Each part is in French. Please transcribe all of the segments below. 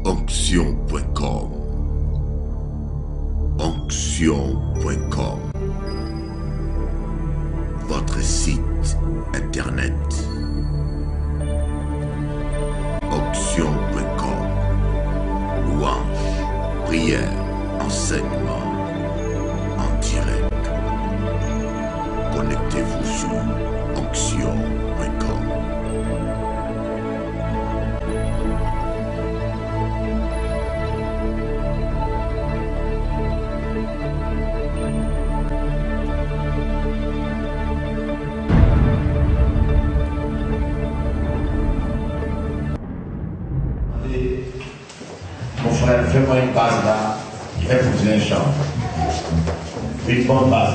Onction.com. Onction.com. Votre site internet. Onction.com. Louange, prière, enseignement en direct. Connectez-vous sur Onction.com. Mon frère, fais-moi une base là, je vais poser un chant. Une bonne base.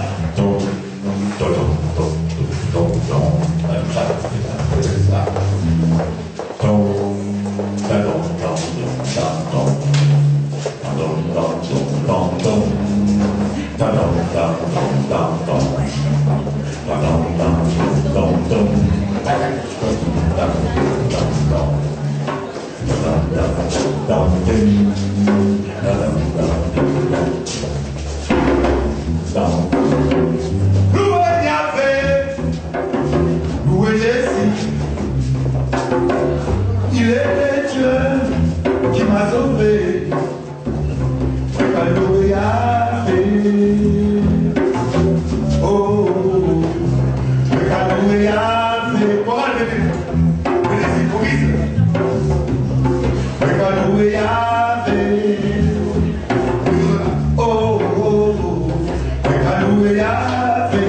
Donc, louez Yahvé, louez Jésus. Il est Dieu qui m'a sauvé. Louez Yahvé. Oh, louez Yahvé. Comment le dire? Venez-y, Moïse. Louez Yahvé. Oh, oh, oh. Louez Yahvé.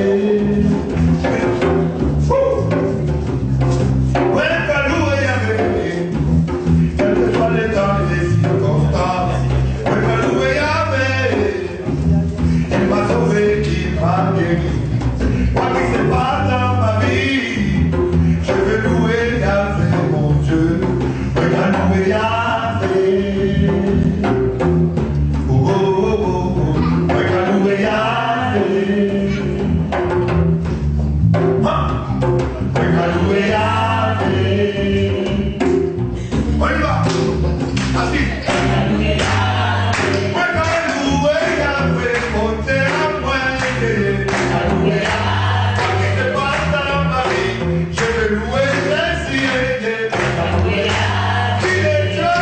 Quel que soit les temps et les circonstances, louez Yahvé. Il m'a sauvé, il m'a guéri. Quoi qui se passe dans ma vie, je vais louer Yahvé, mon Dieu. Louer Yahvé. Oh, oh, oh, oh. Louer Yahvé. Louer Yahvé. On y va. Assis. Louer Yahvé. Côté à moi. Louer Yahvé. Quoi qui se passe dans ma vie, je vais louer Jésus. Louer Yahvé. Il est Dieu.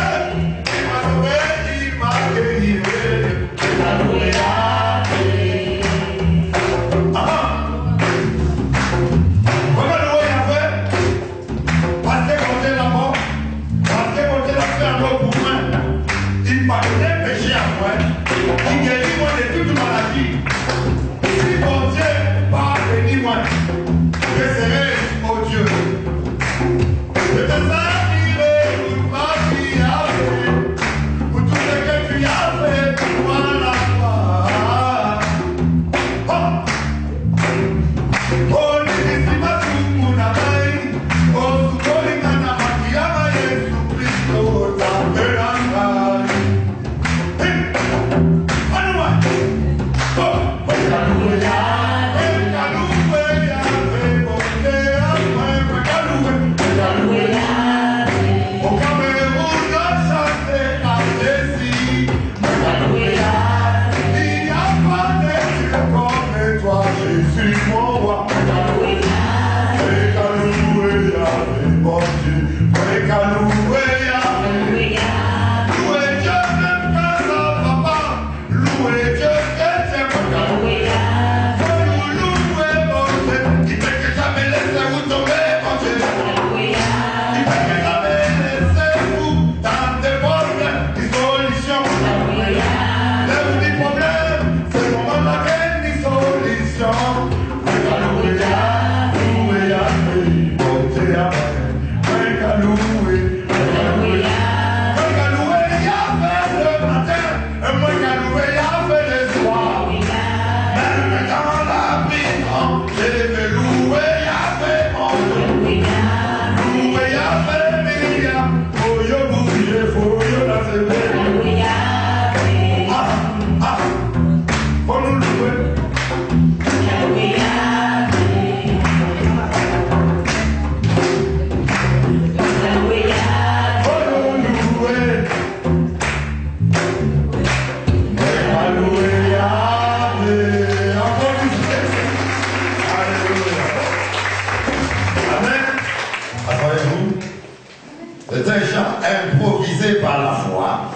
C'est un chant improvisé par la foi.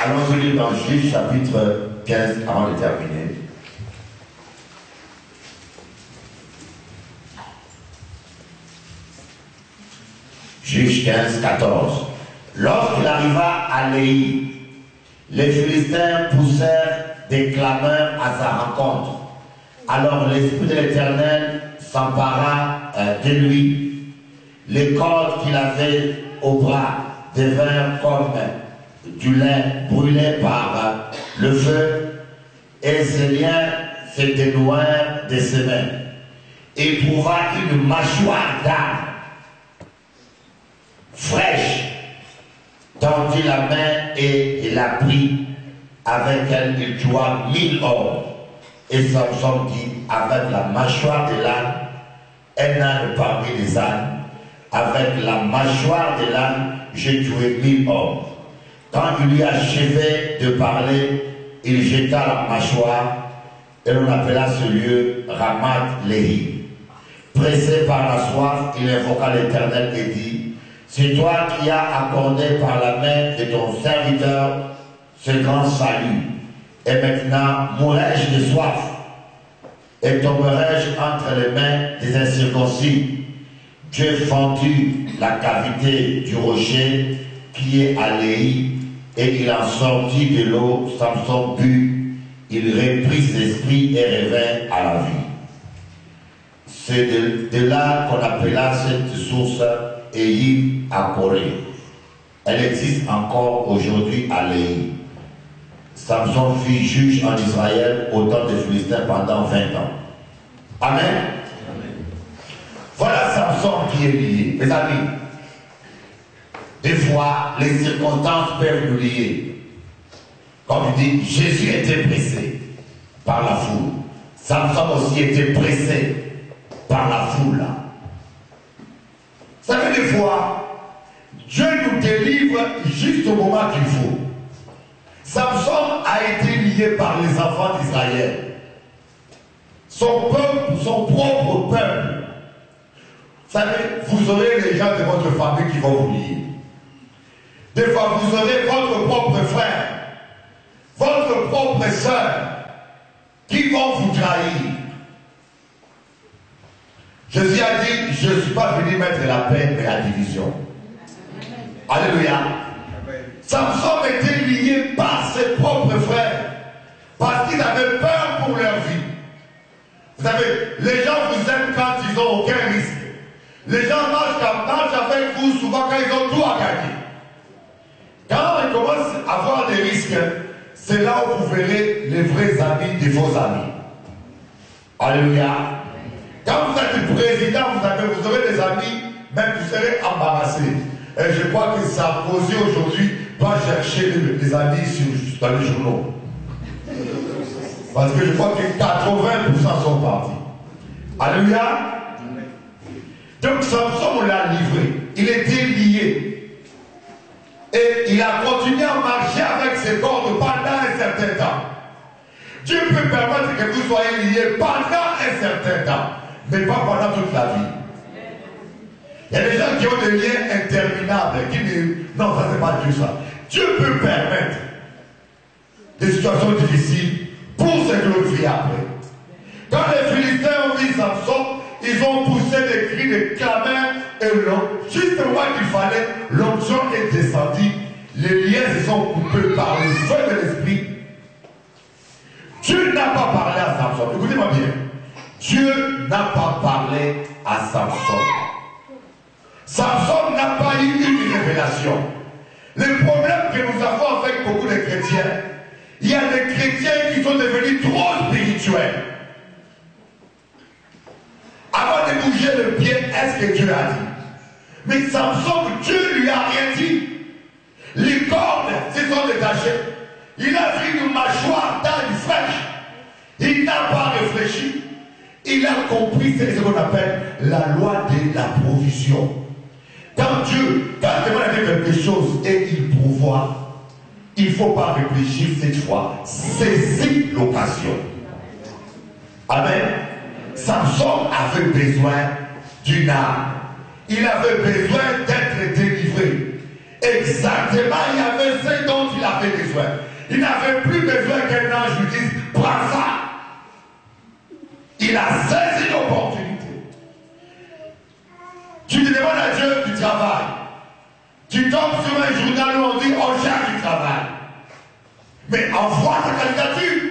Allons lire dans Juge chapitre 15 avant de terminer. Juge 15, 14. Lorsqu'il arriva à Léhi, les Philistins poussèrent des clameurs à sa rencontre. Alors l'Esprit de l'Éternel s'empara de lui. Les cordes qu'il avait au bras devinrent comme du lait brûlé par le feu, et ses liens se dénouèrent de ses mains. Il trouva une mâchoire d'âne fraîche, tendit la main et la prit. Avec elle, il tua 1000 hommes. Et Samson dit, avec la mâchoire de l'âne, un âne parmi les ânes, avec la mâchoire de l'âne, j'ai tué 1000 hommes. Quand il lui achevait de parler, il jeta la mâchoire, et l'on appela ce lieu Ramath-Léhi. Pressé par la soif, il invoqua l'Éternel et dit, c'est toi qui as accordé par la main de ton serviteur ce grand salut. Et maintenant, mourrai-je de soif et tomberai-je entre les mains des incirconcis. Dieu fendit la cavité du rocher qui est à Léhi, et il en sortit de l'eau. Samson but, il reprit ses esprits et revint à la vie. C'est de là qu'on appela cette source Eyi à Corée. Elle existe encore aujourd'hui à Léhi. Samson fut juge en Israël au temps des Philistins pendant 20 ans. Amen. Amen. Voilà Samson qui est lié. Mes amis, des fois, les circonstances peuvent nous lier. Comme il dit, Jésus était pressé par la foule. Samson aussi était pressé par la foule. Ça veut des fois, Dieu nous délivre juste au moment qu'il faut. Samson a été lié par les enfants d'Israël. Son peuple, son propre peuple. Vous savez, vous aurez les gens de votre famille qui vont vous lier. Des fois, vous aurez votre propre frère, votre propre soeur, qui vont vous trahir. Jésus a dit, je ne suis pas venu mettre la paix, mais la division. Alléluia. Samson était lié par ses propres frères, parce qu'ils avaient peur pour leur vie. Vous savez, les gens vous aiment quand ils n'ont aucun risque. Les gens marchent avec vous souvent quand ils ont tout à gagner. Quand ils commencent à avoir des risques, c'est là où vous verrez les vrais amis des faux amis. Alléluia. Quand vous êtes président, vous aurez des amis, même vous serez embarrassés. Et je crois que Sarkozy aujourd'hui va chercher les amis dans les journaux. Parce que je crois que 80% sont partis. Alléluia. Donc Samson, on l'a livré. Il était lié. Et il a continué à marcher avec ses cordes pendant un certain temps. Dieu peut permettre que vous soyez liés pendant un certain temps, mais pas pendant toute la vie. Il y a des gens qui ont des liens interminables, qui disent, non, ça c'est pas Dieu ça. Dieu peut permettre des situations difficiles pour se glorifier après. Quand les Philistins ont vu Samson, ils ont poussé des cris de clameur et juste le moment qu'il fallait, l'onction est descendue, les liens se sont coupés par le feu de l'esprit. Dieu n'a pas parlé à Samson. Écoutez-moi bien. Dieu n'a pas parlé à Samson. Samson n'a pas eu une révélation. Le problème que nous avons avec beaucoup de chrétiens, il y a des chrétiens qui sont devenus trop spirituels. Avant de bouger le pied, est-ce que Dieu a dit? Mais Samson, Dieu lui a rien dit. Les cordes se sont détachées. Il a vu une mâchoire d'âne fraîche. Il n'a pas réfléchi. Il a compris ce qu'on appelle la loi de la provision. Quand Dieu a dit quelque chose et il pourvoit, il ne faut pas réfléchir cette fois. Saisir l'occasion. Amen. Samson avait besoin d'une âme. il avait besoin d'être délivré. Exactement, il y avait ce dont il avait besoin. Il n'avait plus besoin qu'un ange lui dise, prends ça. Il a saisi l'opportunité. Tu te demandes à Dieu du travail. Tu tombes sur un journal où on dit, on cherche du travail. Mais envoie ta candidature.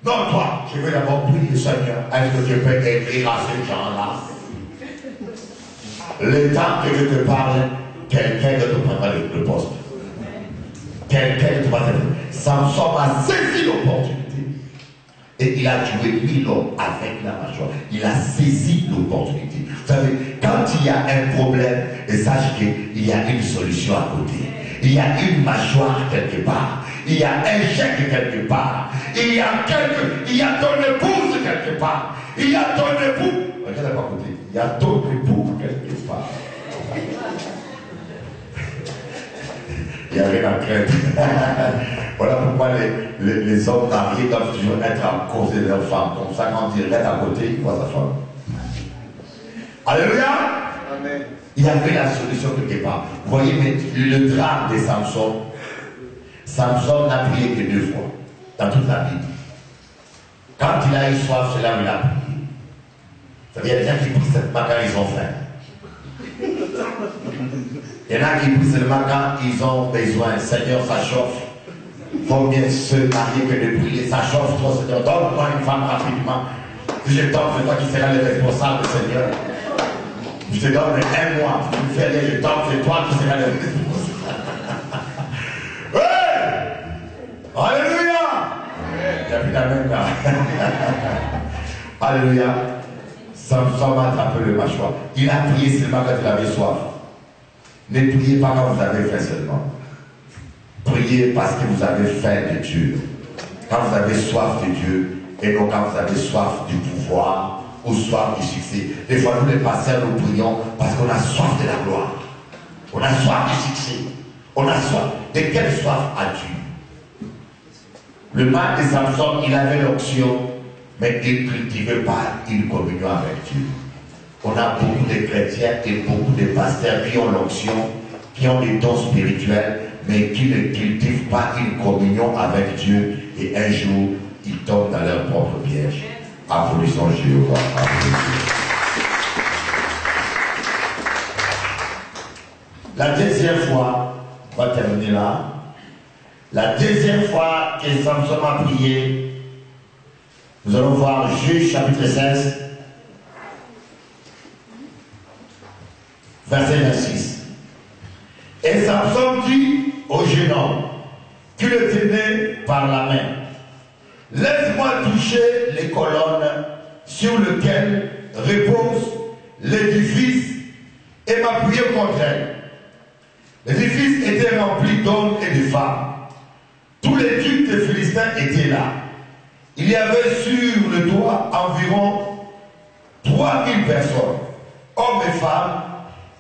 Non, toi, je vais d'abord prier, Seigneur. Est-ce que je peux écrire à ces gens-là? Le temps que je te parle, quelqu'un te prendra le poste. Quelqu'un te prendra le poste. Samson a saisi l'opportunité. Et il a tué 1000 hommes avec la mâchoire. Il a saisi l'opportunité. Vous savez, quand il y a un problème, sache qu'il y a une solution à côté. Il y a une mâchoire quelque part. Il y a un chèque quelque part. Il y a ton épouse quelque part. Il y a ton époux. Regardez pas à côté. Il y a ton époux quelque part. Il n'y a rien à craindre. Voilà pourquoi les hommes mariés doivent toujours être à cause de leur femme. Comme ça, quand ils restent à côté, ils voient sa femme. Alléluia. Amen. Il y avait la solution quelque part. Vous voyez, mais le drame de Samson, Samson n'a prié que 2 fois dans toute la Bible. Quand il a eu soif, c'est là où il a prié. Ça veut dire, il y a des gens qui prient seulement quand ils ont faim. Il y en a qui prient seulement quand ils ont besoin. Seigneur, ça chauffe. Il faut bien se marier que de prier. Ça chauffe trop, Seigneur. Donne-moi une femme rapidement. Si je tombe, c'est toi qui seras le responsable, Seigneur. Je te donne 1 mois. Si tu me fais rien, je tombe, c'est toi qui seras le responsable. Ouais! Alléluia! Il y a plus la même là. Alléluia. Samson a attrapé le mâchoire. Il a prié seulement quand il avait soif. Ne priez pas quand vous avez faim seulement. Priez parce que vous avez faim de Dieu. Quand vous avez soif de Dieu, et non quand vous avez soif du pouvoir ou soif du succès. Des fois, nous les pasteurs, nous prions parce qu'on a soif de la gloire. On a soif du succès. On a soif. De quelle soif as-tu? Le mal de Samson, il avait l'onction, mais il ne cultivait pas une communion avec Dieu. On a beaucoup de chrétiens et beaucoup de pasteurs qui ont l'onction, qui ont les dons spirituels, mais qui ne cultivent pas une communion avec Dieu. Et un jour, ils tombent dans leur propre piège. Applaudissons Jéhovah. La deuxième fois, on va terminer là. La deuxième fois que Samson a prié, nous allons voir Juge chapitre 16, verset 26. Et Samson dit au jeune homme qui le tenait par la main, laisse-moi toucher les colonnes sur lesquelles repose l'édifice et m'appuyer contre elles. L'édifice était rempli d'hommes et de femmes. Tous les ducs des Philistins étaient là. Il y avait sur le toit environ 3000 personnes, hommes et femmes,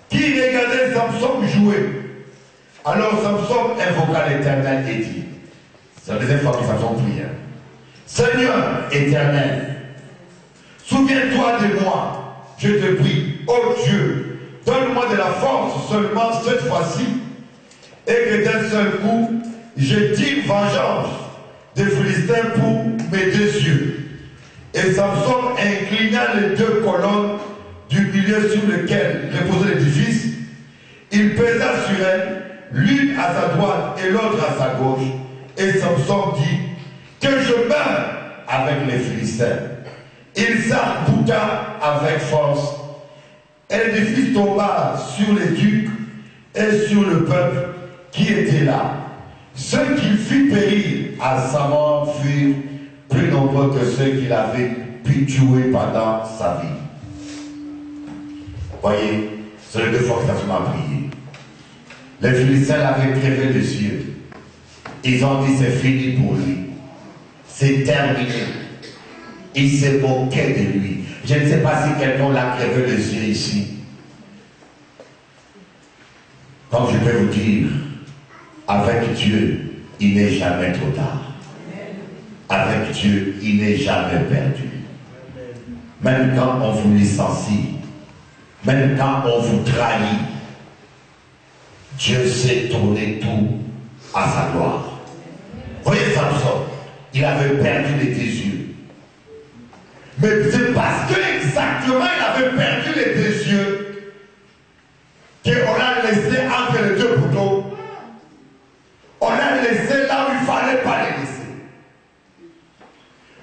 qui regardaient Samson jouer. Alors Samson invoqua l'Éternel et dit, c'est la deuxième fois que Samson prie, Seigneur éternel, souviens-toi de moi, je te prie, ô Dieu, donne-moi de la force seulement cette fois-ci, et que d'un seul coup, je tire vengeance des Philistins pour mes 2 yeux. Et Samson inclina les 2 colonnes du milieu sur lesquelles reposait l'édifice. Il pesa sur elles, l'une à sa droite et l'autre à sa gauche. Et Samson dit, que je meure avec les Philistins. Il s'arc-bouta avec force. Et l'édifice tomba sur les ducs et sur le peuple qui était là. Ceux qu'il fit périr à sa mort furent plus nombreux que ceux qu'il avait pu tuer pendant sa vie. Voyez, c'est les 2 fois que Samson a prié. Les Philistins l'avaient crevé les yeux. Ils ont dit c'est fini pour lui. C'est terminé. Ils se moquaient de lui. Je ne sais pas si quelqu'un l'a crevé les yeux ici. Comme je peux vous dire, avec Dieu, il n'est jamais trop tard. Avec Dieu, il n'est jamais perdu. Même quand on vous licencie, Même quand on vous trahit, Dieu sait tourner tout à sa gloire. Voyez Samson, il avait perdu les deux yeux. Mais c'est parce que exactement il avait perdu les deux yeux qu'on l'a laissé entre les deux poteaux. On l'a laissé là où il ne fallait pas les laisser.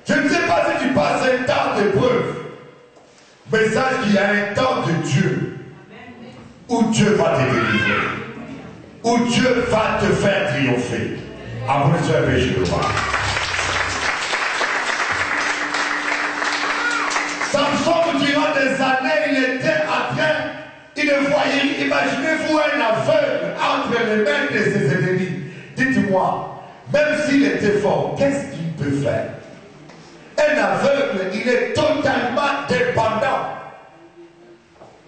Je ne sais pas si tu passes un temps d'épreuve, mais sache qu'il y a un temps de Dieu où Dieu va te délivrer, où Dieu va te faire triompher. Applaudissez un peu, je le vois. Samson, durant des années, il était en train, il ne voyait, imaginez-vous un aveugle entre les mains de ses ennemis. Dites-moi, même s'il était fort, qu'est-ce qu'il peut faire? Un aveugle, il est totalement dépendant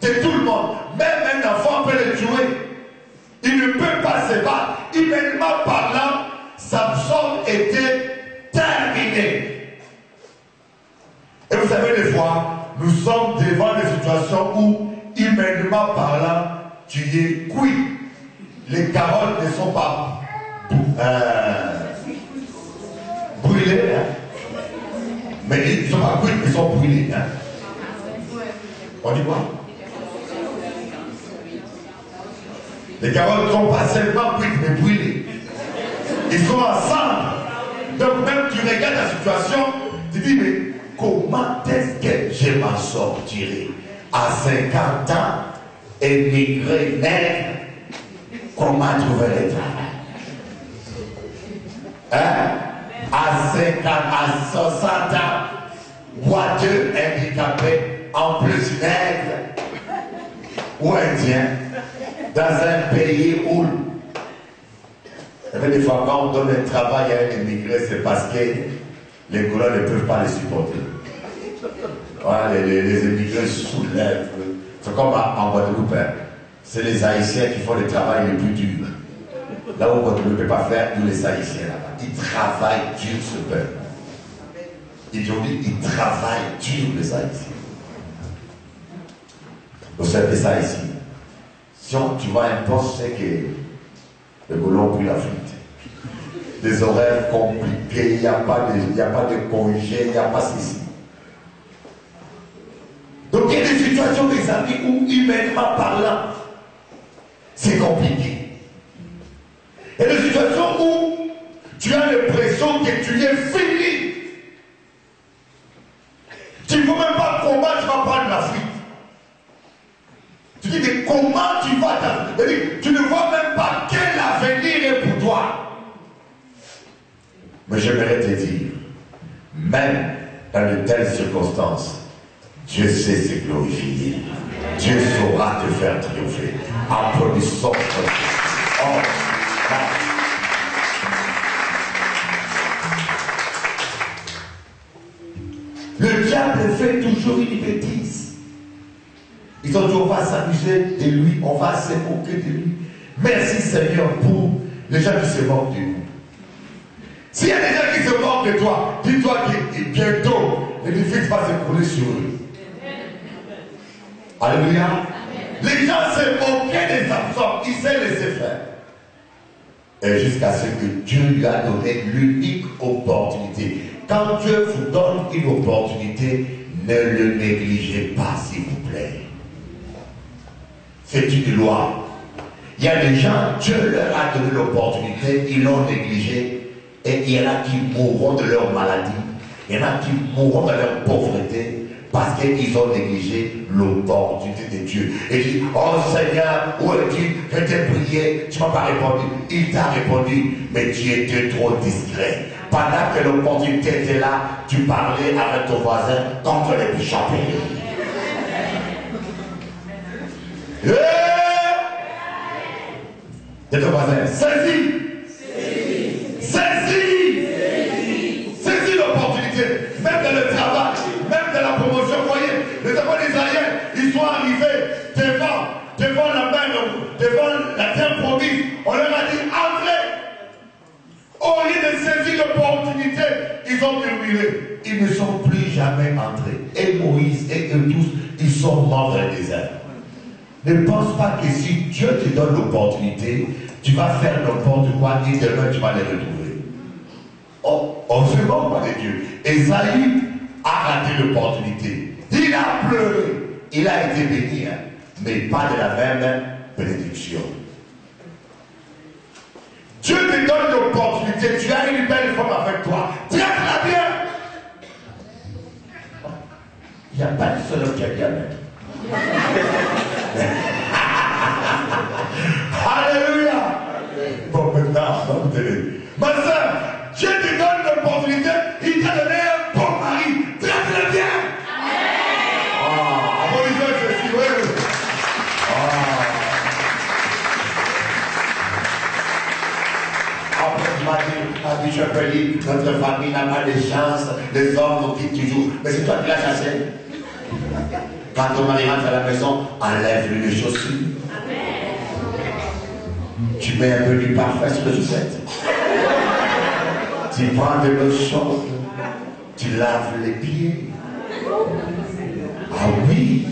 de tout le monde. Même un enfant peut le tuer. Il ne peut pas se battre. Humainement parlant, Samson était terminé. Et vous savez, des fois, nous sommes devant des situations où, humainement parlant, tu es cuit. Les carottes ne sont pas brûlées. Hein? Mais ils ne sont pas cuits, ils sont brûlés. Hein? On dit quoi? Les carottes ne sont pas seulement cuites, mais brûlées. Ils sont ensemble. Donc même tu regardes la situation, tu dis, mais comment est-ce que je m'en sortirai à 50 ans, émigré, nègre, comment trouver le travail? Hein? À 50, à 60 ans, boiteux, handicapé, en plus nègre ou indien, dans un pays où des fois quand on donne un travail à un immigré, c'est parce que les colons ne peuvent pas les supporter. Voilà, les immigrés soulèvent. C'est comme en Guadeloupe, hein. C'est les Haïtiens qui font le travail le plus dur. Là où Guadeloupe ne peut pas faire, nous les Haïtiens là-bas. Ils travaillent dur ce peuple. Ils travaillent dur les Haïtiens. Vous savez ça ici. Si tu vois un poste, c'est que les colons ont pris la fuite. Des horaires compliqués, il n'y a pas de congé, il n'y a pas ceci. Donc il y a des situations, mes amis, où humainement parlant, c'est compliqué. Il y a des situations où tu as l'impression que tu es fini. Tu ne vois même pas comment tu vas prendre la fuite. Tu dis, mais comment tu vas tu ne vois même pas quel avenir est pour toi. Mais j'aimerais te dire, même dans de telles circonstances, Dieu sait se glorifier. Dieu saura te faire triompher. Applaudissons. Oh, le diable fait toujours une bêtise. Ils ont dit on va s'amuser de lui, on va se moquer de lui. Merci Seigneur pour les gens qui se moquent de nous. S'il y a des gens qui se moquent de toi, dis-toi que bientôt l'édifice va s'écrouler sur eux. Alléluia. Les gens se moquaient des absents, ils se laissaient faire. Et jusqu'à ce que Dieu lui a donné l'unique opportunité. Quand Dieu vous donne une opportunité, ne le négligez pas, s'il vous plaît. C'est une loi. Il y a des gens, Dieu leur a donné l'opportunité, ils l'ont négligé. Et il y en a qui mourront de leur maladie. Il y en a qui mourront de leur pauvreté. Parce qu'ils ont négligé l'opportunité de Dieu. Et dit, oh Seigneur, où es-tu? Je t'ai prié, tu ne m'as pas répondu. Il t'a répondu, mais tu étais trop discret. Pendant que l'opportunité était là, tu parlais avec ton voisin contre les bichons. De ton voisin, saisis! Saisis l'opportunité, même dans le travail, même dans la promotion. Vous voyez, les enfants d'Israël, ils sont arrivés devant la main, devant la terre promise. On leur a dit, entrez. Au lieu de saisir l'opportunité, ils ont murmuré. Ils ne sont plus jamais entrés. Et Moïse et eux tous, ils sont morts dans le désert. Ne pense pas que si Dieu te donne l'opportunité, tu vas faire n'importe quoi et demain tu vas les retrouver. On se moque pas de Dieu. Esaïe a raté l'opportunité. Il a pleuré. Il a été béni, hein, mais pas de la même bénédiction. Dieu te donne l'opportunité. Tu as une belle femme avec toi. Traite-la bien. Il n'y a pas de seul homme qui a dit amen. Alléluia. Bon, maintenant, on te dit. Ma soeur, Dieu te donne l'opportunité. Il t'a donné un bon mari. Traite-le bien. Ah, applaudissez ceci, oui. Après, tu m'as dit, je peux dire, notre famille n'a pas de chance, les hommes nous quittent toujours. Mais c'est toi qui l'as chassé. Quand ton mari rentre à la maison, enlève-lui les chaussures. Tu mets un peu du parfum sur les chaussettes. Tu prends de l'eau chaude. Tu laves les pieds. Ah oui.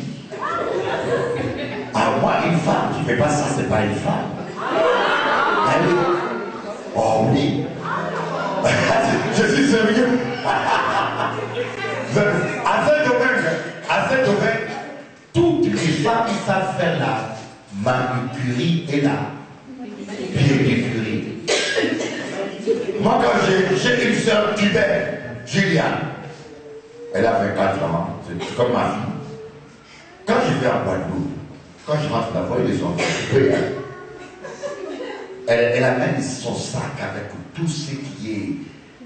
Ah moi, une femme qui ne fait pas ça, c'est pas une femme. Elle est... Oh oui. Je suis sérieux. À cet domaine, toutes les femmes qui savent faire la manucurie et la pédicurie. Moi, quand j'ai une soeur cubaine, Juliane, elle a 24 ans, c'est comme ma fille. Quand je vais en Guadeloupe, quand je rentre là-bas, ils sont occupés. Elle amène son sac avec tout ce qui est.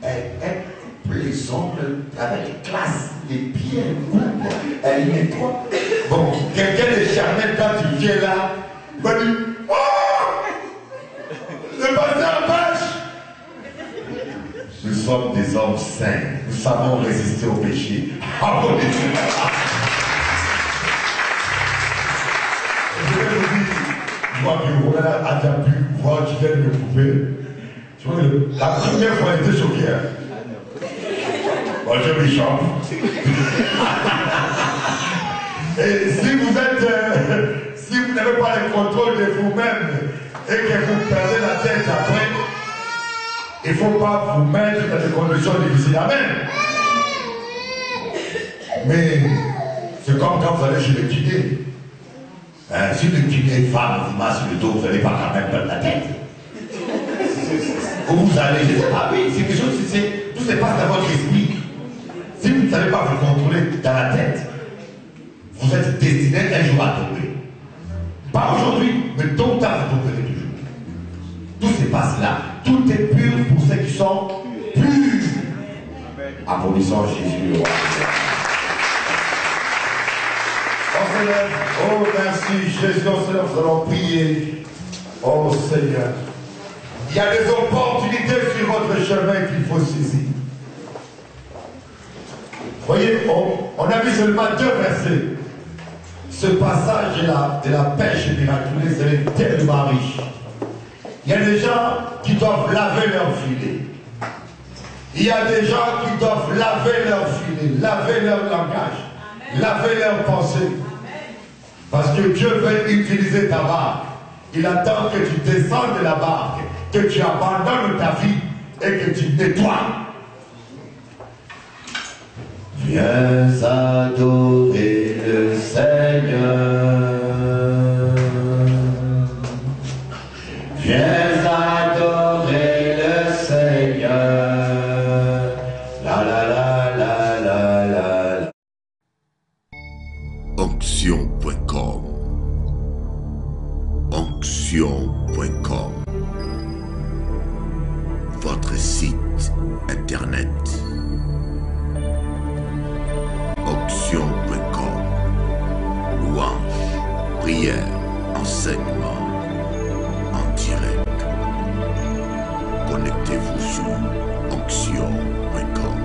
Elle coupe les ongles avec classe, les pieds, elle coupe, elle nettoie. Bon, quelqu'un de charnel, quand tu viens là, va dire oh, le pasteur pêche. Nous sommes des hommes saints, nous savons résister au péché. Je vais vous dire, moi qui vous regarde à ta pu voir tu viens de me couper. Tu vois, la première fois, elle était choquée. Bonjour, Bishop. Et si vous êtes, si vous n'avez pas le contrôle de vous-même et que vous perdez la tête après, il ne faut pas vous mettre dans des conditions difficiles. Amen. Mais c'est comme quand vous allez chez le kiné. Si le kiné femme vous masse le dos, vous n'allez pas quand même perdre la tête. Où vous allez, je ne sais pas, oui, c'est quelque chose, tout se passe dans votre esprit. Si vous ne savez pas vous contrôler dans la tête, vous êtes destiné un jour à tomber. Pas aujourd'hui, mais tôt ou tard, vous tomberez toujours. Tout se passe là. Tout est pur pour ceux qui sont purs. Applaudissons Jésus, le roi. On se lève. Oh, merci Jésus, on se lève, nous allons prier. Oh Seigneur. Il y a des opportunités sur votre chemin qu'il faut saisir. Voyez, on a vu seulement 2 versets. Ce passage de la pêche miraculeuse, elle est tellement riche. Il y a des gens qui doivent laver leur filet. Il y a des gens qui doivent laver leur filet, laver leur langage, laver leur pensée. Parce que Dieu veut utiliser ta barque. Il attend que tu descendes de la barque, que tu abandonnes ta vie et que tu nettoies. Viens adorer le Seigneur. Viens adorer le Seigneur. La la la la la la. Onction.com. Onction.com. Votre site internet. Onction.com. Louange, prière, enseignement en direct. Connectez-vous sur Onction.com.